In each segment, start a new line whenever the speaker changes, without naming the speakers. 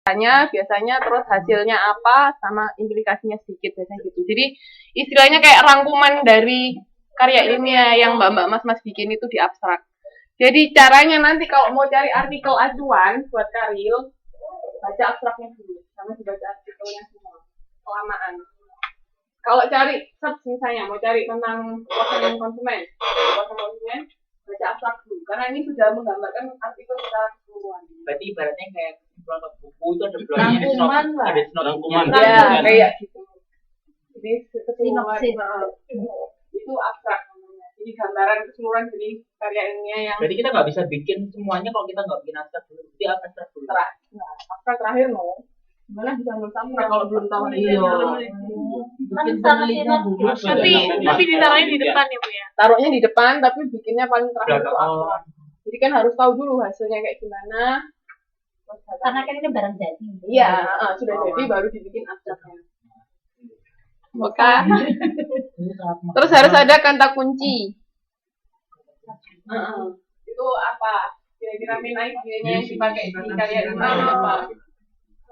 biasanya terus hasilnya apa sama implikasinya sedikit biasanya gitu. Jadi istilahnya kayak rangkuman dari karya ilmiah yang mbak-mbak mas-mas bikin itu di abstrak. Jadi caranya nanti kalau mau cari artikel acuan buat karil, baca abstraknya dulu, sama dibaca artikelnya semua, kelamaan. Kalau cari search misalnya, mau cari tentang kuasa konsumen, baca abstrak dulu, karena ini sudah menggambarkan artikel secara keseluruhan.
Berarti ibaratnya kayak kesimpulan buku itu ada
rangkuman lah.
Rangkuman.
Ya, kayak gitu. Jadi keseluruhan itu abstrak. Jadi gambaran keseluruhan dari karya ilmiah yang.
Jadi kita nggak bisa bikin semuanya kalau kita nggak bikin abstrak dulu. Jadi abstrak dulu.
Abstrak terakhir no. Gimana bisa bersama kalau belum tahu
ini? Tapi ditaruhnya di depan ya Bu ya.
Taruhnya di depan tapi bikinnya paling terakhir itu abstrak. Jadi kan harus tahu dulu hasilnya kayak gimana.
Karena kan ini barang jadi.
Iya, sudah jadi baru dibikin abstraknya. Oke. Terus harus ada kata kunci. Itu apa? Kira-kira main idenya yang dipakai di karya ilmiah apa?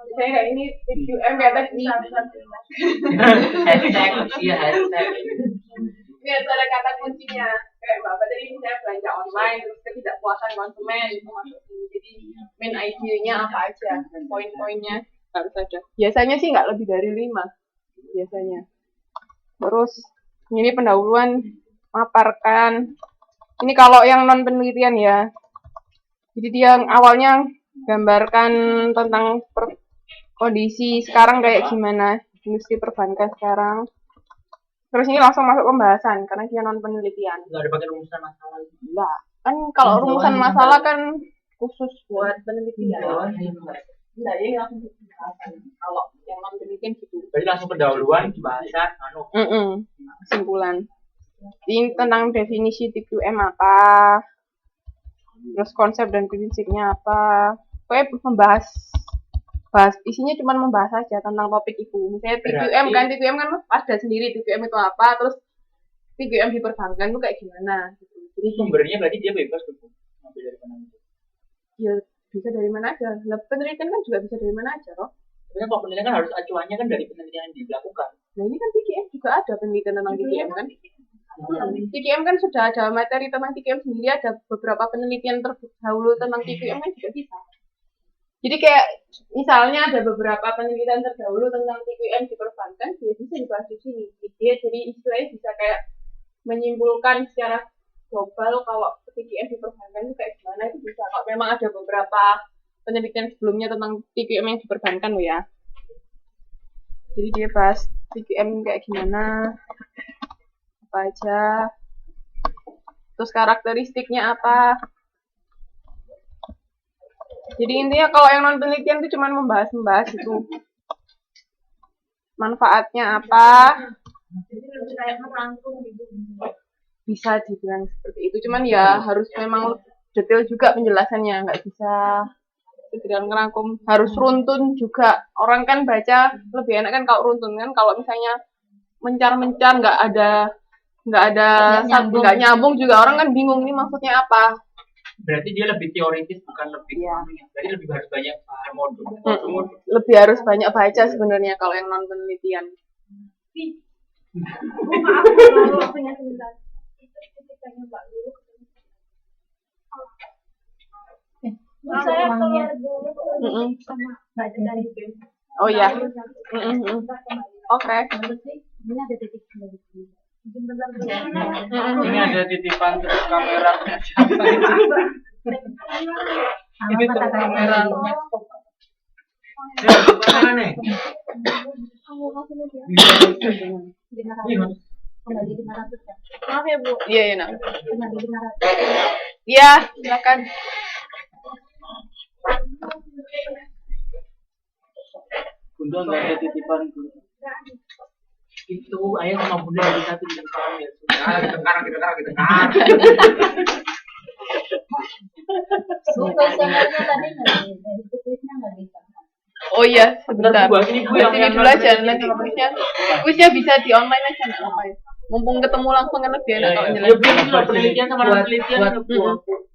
Misalnya kayak ini TQM kayak tadi.
Hashtag.
Ini ada kata kuncinya. Kayak Mbak tadi misalnya belanja online, terus ketidakpuasan konsumen itu masuk sini. Jadi main idenya apa aja, poin-poinnya harus ada. Biasanya sih nggak lebih dari 5. Biasanya. Terus ini pendahuluan maparkan. Ini kalau yang non penelitian ya. Jadi dia awalnya gambarkan tentang kondisi sekarang kayak gimana industri perbankan sekarang. Terus ini langsung masuk pembahasan karena dia non penelitian.
Nggak ada pakai rumusan masalah.
Enggak. Kan kalau rumusan masalah kan khusus buat penelitian. Enggak, ini langsung pembahasan. Kalau yang non penelitian gitu.
Jadi langsung pendahuluan pembahasan
Kesimpulan. Ini tentang definisi TQM apa, terus konsep dan prinsipnya apa. Pokoknya isinya cuma membahas aja tentang topik itu. Misalnya TQM kan ada sendiri TQM itu apa, terus TQM di perbankan itu kayak gimana. Gitu.
Jadi sumbernya berarti dia bebas tuh. Ambil dari mana aja.
Ya bisa dari mana aja. Nah, penelitian kan juga bisa dari mana aja, loh.
Sebenarnya kalau penelitian kan harus acuannya kan dari penelitian yang dilakukan.
Nah ini kan TQM juga ada penelitian tentang TQM kan. TQM kan sudah ada materi tentang TQM sendiri, ada beberapa penelitian terdahulu tentang TQM kan juga bisa. Jadi kayak misalnya ada beberapa penelitian terdahulu tentang TQM di perbankan, dia bisa dibahas di sini. Jadi istilahnya bisa kayak menyimpulkan secara global kalau TQM di perbankan itu kayak gimana, itu bisa. Kalau memang ada beberapa penelitian sebelumnya tentang TQM yang diperbankan loh ya. Jadi dia bahas TQM kayak gimana, apa aja, terus karakteristiknya apa. Jadi intinya kalau yang non penelitian itu cuma membahas itu manfaatnya apa, bisa dibilang seperti itu. Cuman ya harus memang detail juga penjelasannya, nggak bisa sekedar ngerangkum, harus runtun juga. Orang kan baca lebih enak kan kalau runtun kan. Kalau misalnya mencar nggak nyambung juga orang kan bingung ini maksudnya apa.
Berarti dia lebih teoritis bukan lebih Berarti lebih harus banyak modul.
Lebih harus banyak baca sebenarnya kalau yang non penelitian.
Maaf kalau waktunya sebentar. Saya keluar dulu sama Mbak dari BEM.
Oh ya. Oke.
Ini ada titik dulu.
Ini ada titipan kamera. Ini tuh kamera. Mana nih?
Kembali 500 ya. Maaf ya Bu.
Iya.
Kembali 500.
Iya, silakan.
Bunda nggak ada titipan itu ayah sama bunda dari satu di sekarang ya kita
Bu, kuesionernya tadi nggak itu kuisnya nggak bisa.
Oh iya, sebentar.
Ini Bu yang
dulu aja, nanti kuisnya bisa di online aja nggak apa-apa. Mumpung ketemu langsung kan lebih enak kalau
jelasin. Penelitian sama penelitian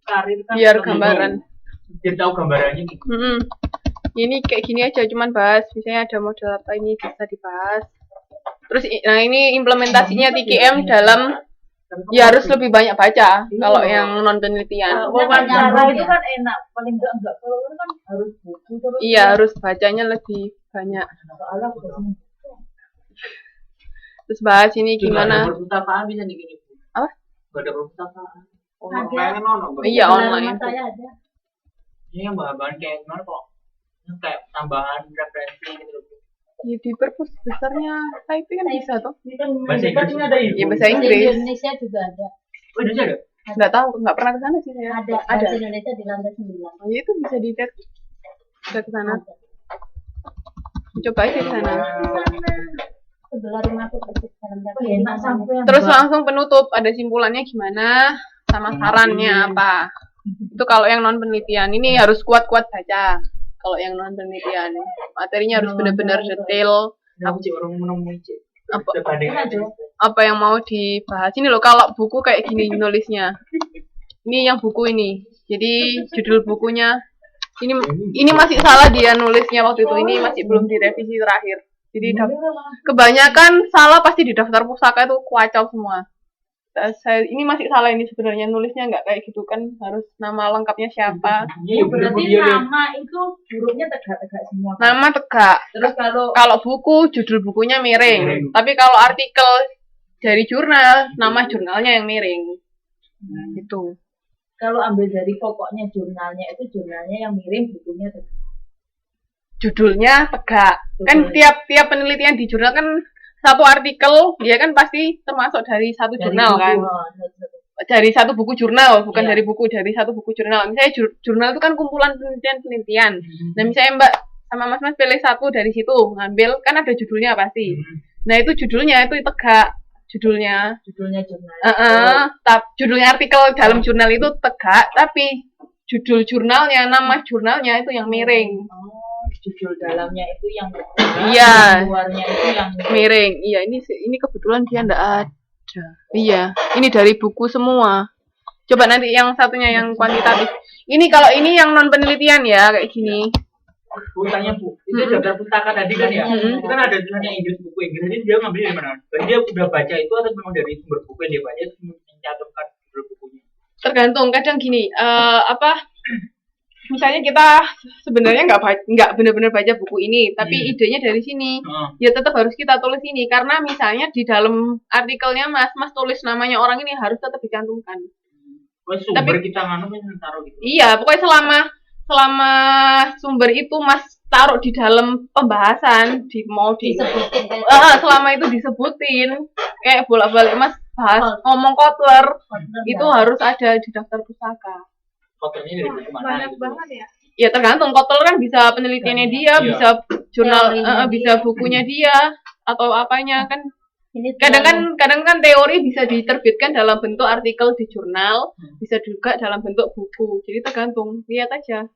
karir kan.
Biar gambaran. Biar tahu gambarannya gitu.
Ini kayak gini aja, cuman bahas. Misalnya ada model apa ini bisa dibahas. Terus, nah ini implementasinya TKM dalam, ya harus lebih banyak baca kalau yang non penelitian.
Wawancara itu kan enak, paling enggak kalau itu kan harus buku terus.
Iya, harus bacanya lebih banyak.
Soalnya
Terus bahas ini gimana?
Perpustakaan bisa dikirim.
Apa?
Ada perpustakaan.
Ada.
Iya, online.
Saya ada.
Ini yang bahan-bahan kayak gimana kok? Yang kayak tambahan referensi gitu loh.
Ya, di perpus besarnya IP kan bisa tuh.
Bahasa Inggris ini ada ya?
Ya bahasa Inggris.
Indonesia juga ada.
Oh, Indonesia ada?
Nggak tahu, nggak pernah ke sana sih saya.
Ada. Bahasa Indonesia di lantai 9.
Oh, ya itu bisa dilihat. Bisa ke sana. Coba aja ke sana.
Sebelah rumahku persis dalam enak sampai.
Terus langsung penutup, ada simpulannya gimana, sama sarannya apa. Itu kalau yang non penelitian, ini harus kuat-kuat baca. Kalau yang non penelitian, materinya harus benar-benar detail.
Aku sih orang menemui
Apa yang mau dibahas ini loh. Kalau buku kayak gini nulisnya, ini yang buku ini. Jadi judul bukunya ini masih salah dia nulisnya waktu itu. Ini masih belum direvisi terakhir. Jadi kebanyakan salah pasti di daftar pustaka itu kacau semua. Ini masih salah ini sebenarnya nulisnya nggak kayak gitu kan, harus nama lengkapnya siapa.
Berarti nama itu hurufnya tegak-tegak semua.
Nama tegak.
Terus
kalau buku judul bukunya miring. Tapi kalau artikel dari jurnal, nama jurnalnya yang miring. Gitu.
Kalau ambil dari pokoknya jurnalnya itu jurnalnya yang miring, bukunya tegak.
Judulnya tegak. Kan tiap penelitian di jurnal kan satu artikel dia kan pasti termasuk dari satu jurnal buku, kan. Dari satu buku jurnal, bukan dari buku, dari satu buku jurnal. Misalnya jurnal itu kan kumpulan penelitian. Nah, misalnya Mbak sama Mas pilih satu dari situ, ngambil kan ada judulnya pasti. Nah, itu judulnya itu tegak. Judulnya jurnal. Judulnya artikel dalam jurnal itu tegak, tapi judul jurnalnya, nama jurnalnya itu yang miring.
Judul dalamnya itu yang
luarnya itu yang miring. Iya, ini kebetulan dia enggak ada. Iya, ini dari buku semua. Coba nanti yang satunya yang kuantitatif. Ini kalau ini yang non penelitian ya kayak gini.
Tanya Bu, itu daftar pustaka tadi kan ya? Itu kan ada tulisannya Inggris, buku Inggris. Jadi dia ngambil dari mana? Berarti dia udah baca itu atau memang dari sumber buku yang dia baca itu mencantumkan judul bukunya?
Tergantung, kadang gini, misalnya kita sebenarnya nggak benar-benar baca buku ini, tapi idenya dari sini, ya tetap harus kita tulis ini karena misalnya di dalam artikelnya Mas tulis namanya orang ini harus tetap dicantumkan.
Sumber tapi kita taruh gitu.
Iya, pokoknya selama sumber itu Mas taruh di dalam pembahasan disebutin, selama itu disebutin kayak bolak-balik Mas bahas ngomong Kotler itu harus ada di daftar pustaka.
Kotlernya dari buku mana?
Banyak banget ya. Ya tergantung, Kotler kan bisa penelitiannya dia, bisa jurnal, bisa bukunya dia atau apanya kan. Kadang kan teori bisa diterbitkan dalam bentuk artikel di jurnal, bisa juga dalam bentuk buku. Jadi tergantung, lihat aja.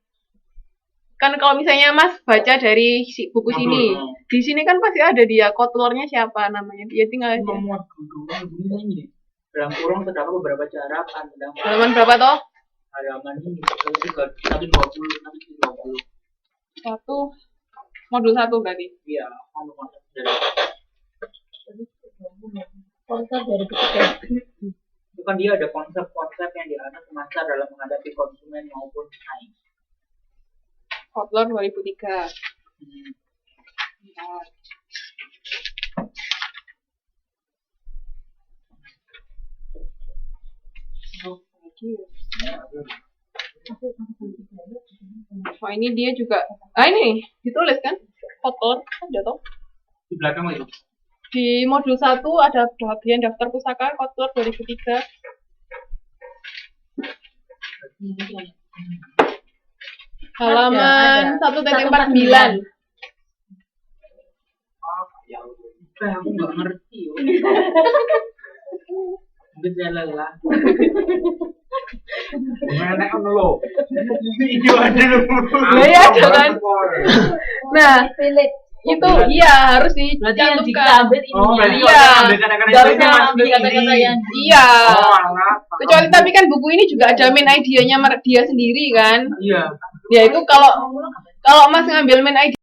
Kan kalau misalnya Mas baca dari buku sini, di sini kan pasti ada dia Kotlernya siapa namanya. Dia tinggal aja.
Dalam kurung terdapat beberapa cara
halaman berapa toh?
Halaman ini 120
modul 1 berarti.
Iya,
konsep dari ketiga.
Itu kan dia ada konsep-konsep yang dianut semasa dalam menghadapi konsumen maupun saing.
Kotler 2003. Oh ini dia juga. Ini ditulis kan? Kotler ada toh?
Di belakang itu.
Di modul 1 ada bagian daftar pustaka Kotler 2003. Halaman 1.49.
Aku nggak ngerti. Mungkin saya lelah. Mana kan lo? Video ada lo.
Ya kan. Nah, itu iya harus dicantumkan. Iya. Kecuali tapi kan buku ini juga ada main idenya dia sendiri kan.
Iya.
Ya itu Kalau Mas ngambil main ID